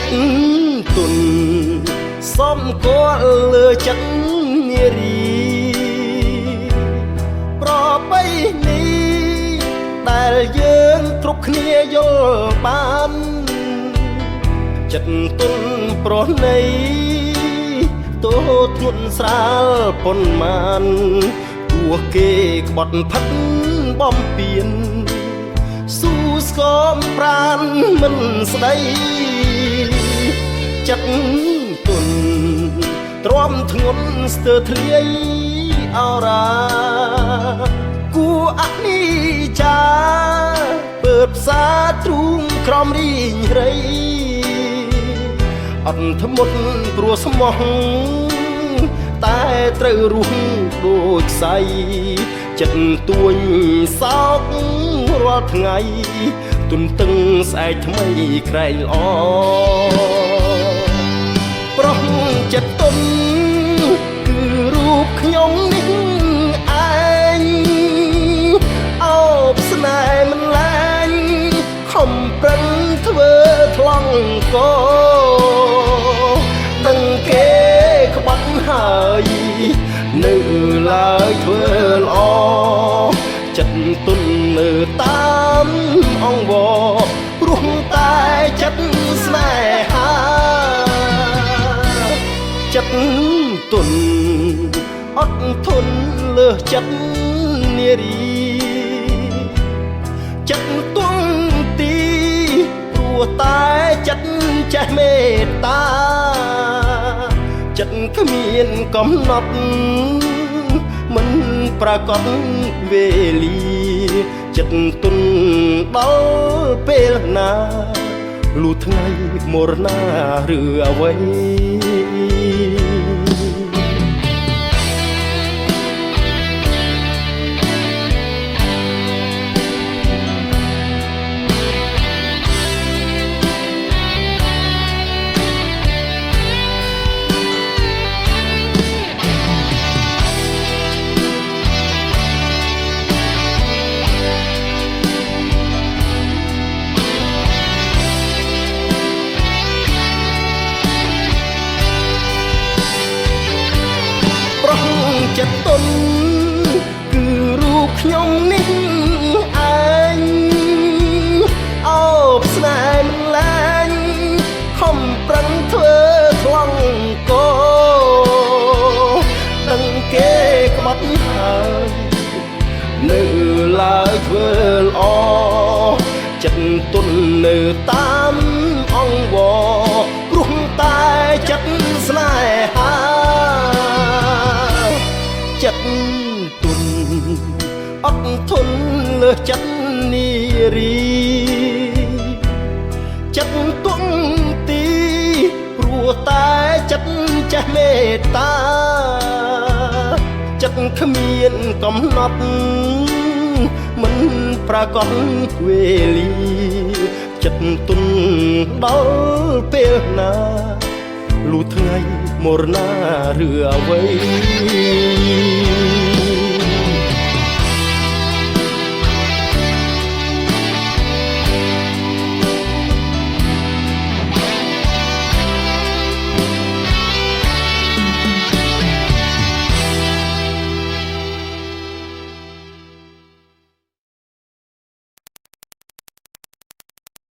ចិត្តទុនសំគាល់លើចិត្តនារីប្របីនេះដែលយើងគ្រប់គ្នាយល់បានចិត្តទុនប្រណីទោធ្ងន់ស្រាលប៉ុន្មានទោះគេក្បត់ផិតបំពេញស៊ូស្គមប្រានមិនស្ដីចិត្តទុនទ្រាំធ្ងន់ស្ទើរធ្លាយអរាគួអនិច្ចាពើផ្សាទ្រូងក្រំរីងរៃអត់ធ្មត់ព្រោះស្មោះតែត្រូវរស់ដូចខ្សែចិត្តទួញសោករាល់ថ្ងៃទុនតឹងស្អែកថ្មីក្រែងល្អប្រុសចិត្តទុនគឺរូបខ្ញុំនេះឯងអោបស្នេហ៍មិនលែងខំប្រឹងធ្វើថ្លង់កដឹងគេក្បត់ហើយនៅឡើយធ្វើល្អចិត្តទុននៅតាមអង្វរព្រោះតែចិត្តស្នេហាចិត្តទុនអត់ធន់លើសចិត្តនារីចិត្តទុនទីព្រោះតែចិត្តចេះមេត្តាចិត្តគ្មានកំណត់មិនប្រកបវេលាចិត្តទុនដល់ពេលណាលុះថ្ងៃមរណាឬអ្វីចិត្តទុនគឺរូបខ្ញុំនេះឯងអោបស្នេហ៍មិនលែងខំប្រឹងធ្វើថ្លង់កដឹងគេក្បត់ហើយនៅឡើយធ្វើល្អចិត្តទុននៅតាមអង្វរព្រោះតែចិត្តស្នេហាចិត្តទុនអត់ធន់លើសចិត្តនារីចិត្តទុនទីព្រោះតែចិត្តចេះមេត្តាចិត្តគ្មានកំណត់មិនប្រកបវេលាចិត្តទុនដល់ពេលណាលុះថ្ងៃមរណាឬអ្វី